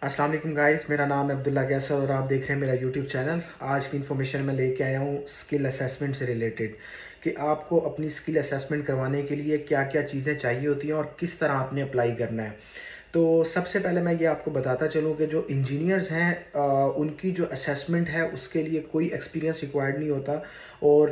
अस्सलाम वालेकुम गाइस, मेरा नाम है अब्दुल्ला कैसर और आप देख रहे हैं मेरा यूट्यूब चैनल। आज की इन्फॉर्मेशन मैं लेके आया हूँ स्किल असेसमेंट से रिलेटेड कि आपको अपनी स्किल असेसमेंट करवाने के लिए क्या क्या चीज़ें चाहिए होती हैं और किस तरह आपने अप्लाई करना है। तो सबसे पहले मैं ये आपको बताता चलूँ कि जो इंजीनियर्स हैं उनकी जो असेसमेंट है उसके लिए कोई एक्सपीरियंस रिक्वायर्ड नहीं होता और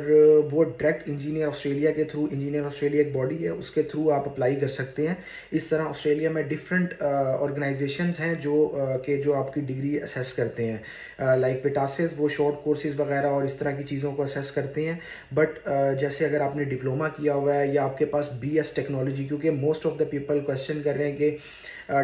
वो डायरेक्ट इंजीनियर ऑस्ट्रेलिया के थ्रू, इंजीनियर ऑस्ट्रेलिया एक बॉडी है उसके थ्रू आप अप्लाई कर सकते हैं। इस तरह ऑस्ट्रेलिया में डिफरेंट ऑर्गेनाइजेशंस हैं जो आपकी डिग्री असेस करते हैं, लाइक विटासेस, वो शॉर्ट कोर्सेज वगैरह और इस तरह की चीज़ों को असेस करते हैं। बट जैसे अगर आपने डिप्लोमा किया हुआ है या आपके पास बीएस टेक्नोलॉजी, क्योंकि most of the people question कर रहे हैं कि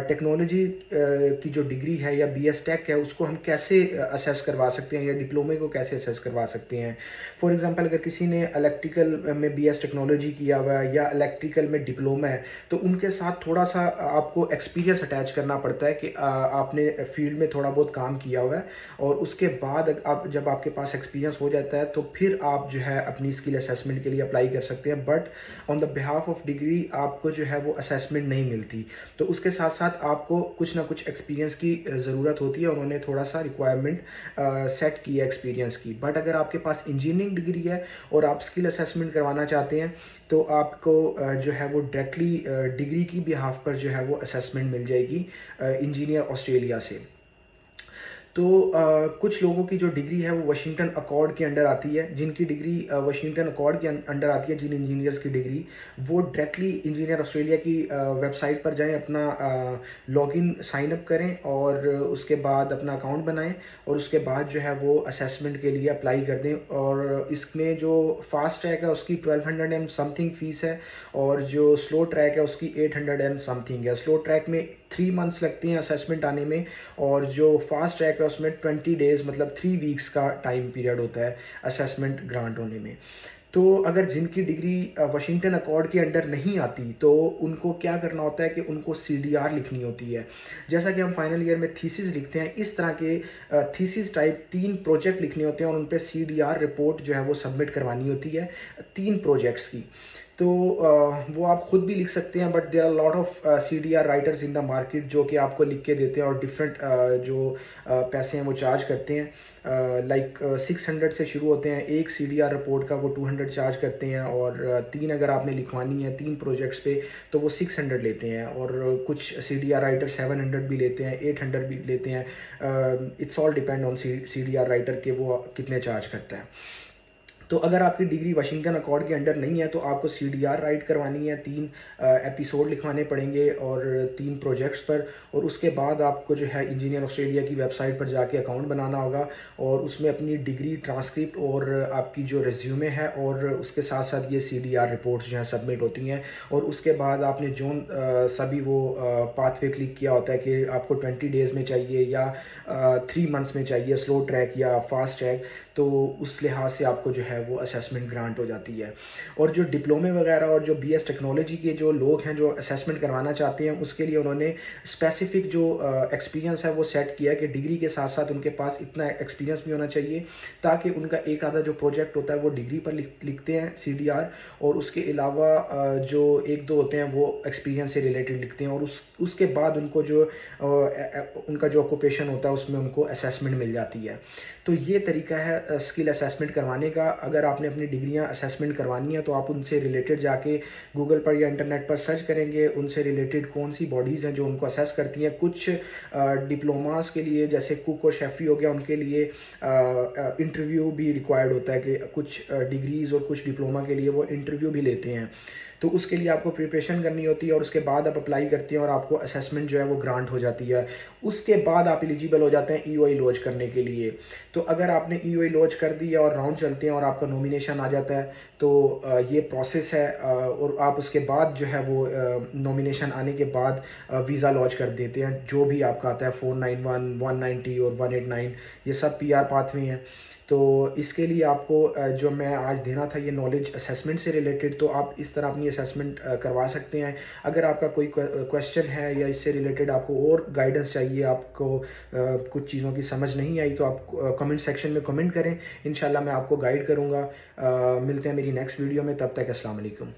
टेक्नोलॉजी की जो डिग्री है या बीएस टेक है उसको हम कैसे असेस करवा सकते हैं या डिप्लोमे को कैसे असेस करवा सकते हैं। फॉर एग्जांपल अगर किसी ने इलेक्ट्रिकल में बीएस टेक्नोलॉजी किया हुआ है या इलेक्ट्रिकल में डिप्लोमा है तो उनके साथ थोड़ा सा आपको एक्सपीरियंस अटैच करना पड़ता है कि आपने फील्ड में थोड़ा बहुत काम किया हुआ है और उसके बाद आप जब आपके पास एक्सपीरियंस हो जाता है तो फिर आप जो है अपनी स्किल असेसमेंट के लिए अप्लाई कर सकते हैं। But on the behalf of degree आपको जो है वो असेसमेंट नहीं मिलती। तो उसके साथ साथ आपको कुछ ना कुछ एक्सपीरियंस की ज़रूरत होती है। उन्होंने थोड़ा सा रिक्वायरमेंट सेट की है एक्सपीरियंस की। बट अगर आपके पास इंजीनियरिंग डिग्री है और आप स्किल असेसमेंट करवाना चाहते हैं तो आपको जो है वो डायरेक्टली डिग्री की बिहाफ पर जो है वो असेसमेंट मिल जाएगी इंजीनियर ऑस्ट्रेलिया से। तो कुछ लोगों की जो डिग्री है वो वाशिंगटन अकॉर्ड के अंडर आती है। जिनकी डिग्री वाशिंगटन अकॉर्ड के अंडर आती है, जिन इंजीनियर्स की डिग्री, वो डायरेक्टली इंजीनियर ऑस्ट्रेलिया की वेबसाइट पर जाएं, अपना लॉगिन साइन अप करें और उसके बाद अपना अकाउंट बनाएं और उसके बाद जो है वो असेसमेंट के लिए अप्लाई कर दें। और इसमें जो फास्ट ट्रैक है उसकी 1200 एंड समथिंग फ़ीस है और जो स्लो ट्रैक है उसकी 800 एंड समथिंग है। स्लो ट्रैक में 3 मंथ्स लगते हैं असेसमेंट आने में और जो फास्ट ट्रैक है उसमें 20 डेज़ मतलब 3 वीक्स का टाइम पीरियड होता है असेसमेंट ग्रांट होने में। तो अगर जिनकी डिग्री वाशिंगटन अकॉर्ड के अंडर नहीं आती तो उनको क्या करना होता है कि उनको सीडीआर लिखनी होती है। जैसा कि हम फाइनल ईयर में थीसिस लिखते हैं, इस तरह के थीसिस टाइप 3 प्रोजेक्ट लिखने होते हैं और उन पर सीडीआर रिपोर्ट जो है वो सबमिट करवानी होती है 3 प्रोजेक्ट्स की। तो वो आप खुद भी लिख सकते हैं but there are lot of CDR writers in the market जो कि आपको लिख के देते हैं और डिफरेंट जो पैसे हैं वो चार्ज करते हैं। लाइक 600 से शुरू होते हैं एक सीडीआर रिपोर्ट का, वो 200 चार्ज करते हैं और 3 अगर आपने लिखवानी है 3 प्रोजेक्ट्स पे तो वो 600 लेते हैं और कुछ सीडीआर राइटर 700 भी लेते हैं, 800 भी लेते हैं। It's all depend on CDR writer के वो कितने चार्ज करता है। तो अगर आपकी डिग्री वाशिंगटन अकॉर्ड के अंडर नहीं है तो आपको सीडीआर राइट करवानी है, 3 एपिसोड लिखवाने पड़ेंगे और 3 प्रोजेक्ट्स पर। और उसके बाद आपको जो है इंजीनियर ऑस्ट्रेलिया की वेबसाइट पर जाके अकाउंट बनाना होगा और उसमें अपनी डिग्री ट्रांसक्रिप्ट और आपकी जो रिज्यूमे है और उसके साथ साथ ये सीडीआर रिपोर्ट्स जो हैं सबमिट होती हैं। और उसके बाद आपने जो सभी वो पाथवे क्लिक किया होता है कि आपको 20 डेज़ में चाहिए या 3 मंथ्स में चाहिए, स्लो ट्रैक या फास्ट ट्रैक, तो उस लिहाज से आपको जो है वो असेसमेंट ग्रांट हो जाती है। और जो डिप्लोमे वगैरह और जो बीएस टेक्नोलॉजी के जो लोग हैं जो असेसमेंट करवाना चाहते हैं उसके लिए उन्होंने स्पेसिफिक जो एक्सपीरियंस है वो सेट किया है कि डिग्री के साथ साथ उनके पास इतना एक्सपीरियंस भी होना चाहिए ताकि उनका एक आधा जो प्रोजेक्ट होता है वो डिग्री पर लिखते हैं सीडीआर और उसके अलावा जो एक दो होते हैं वो एक्सपीरियंस से रिलेटेड लिखते हैं और उसके बाद उनको जो उनका जो ऑक्यूपेशन होता है उसमें उनको असेसमेंट मिल जाती है। तो ये तरीका है स्किल असेसमेंट करवाने का। अगर आपने अपनी डिग्रियां असेसमेंट करवानी है तो आप उनसे रिलेटेड जाके गूगल पर या इंटरनेट पर सर्च करेंगे, उनसे रिलेटेड कौन सी बॉडीज़ हैं जो उनको असेस करती हैं। कुछ डिप्लोमास के लिए जैसे कुक और शेफ़ी हो गया उनके लिए इंटरव्यू भी रिक्वायर्ड होता है कि कुछ डिग्रीज़ और कुछ डिप्लोमा के लिए वो इंटरव्यू भी लेते हैं। तो उसके लिए आपको प्रिपरेशन करनी होती है और उसके बाद आप अप्लाई करते हैं और आपको असेसमेंट जो है वो ग्रांट हो जाती है। उसके बाद आप एलिजिबल हो जाते हैं ईओआई लॉन्च करने के लिए। तो अगर आपने ईओआई लॉन्च कर दी है और राउंड चलते हैं और आपका नॉमिनेशन आ जाता है तो ये प्रोसेस है और आप उसके बाद जो है वो नॉमिनेशन आने के बाद वीज़ा लॉन्च कर देते हैं। जो भी आपका आता है 491, 190 और 189 ये सब पीआर पाथवे हैं। तो इसके लिए आपको जो मैं आज देना था ये नॉलेज असेसमेंट से रिलेटेड, तो आप इस तरह अपनी असेसमेंट करवा सकते हैं। अगर आपका कोई क्वेश्चन है या इससे रिलेटेड आपको और गाइडेंस चाहिए, आपको कुछ चीज़ों की समझ नहीं आई तो आप कमेंट सेक्शन में कमेंट करें, इंशाल्लाह मैं आपको गाइड करूँगा। मिलते हैं मेरी नेक्स्ट वीडियो में, तब तक अस्सलाम वालेकुम।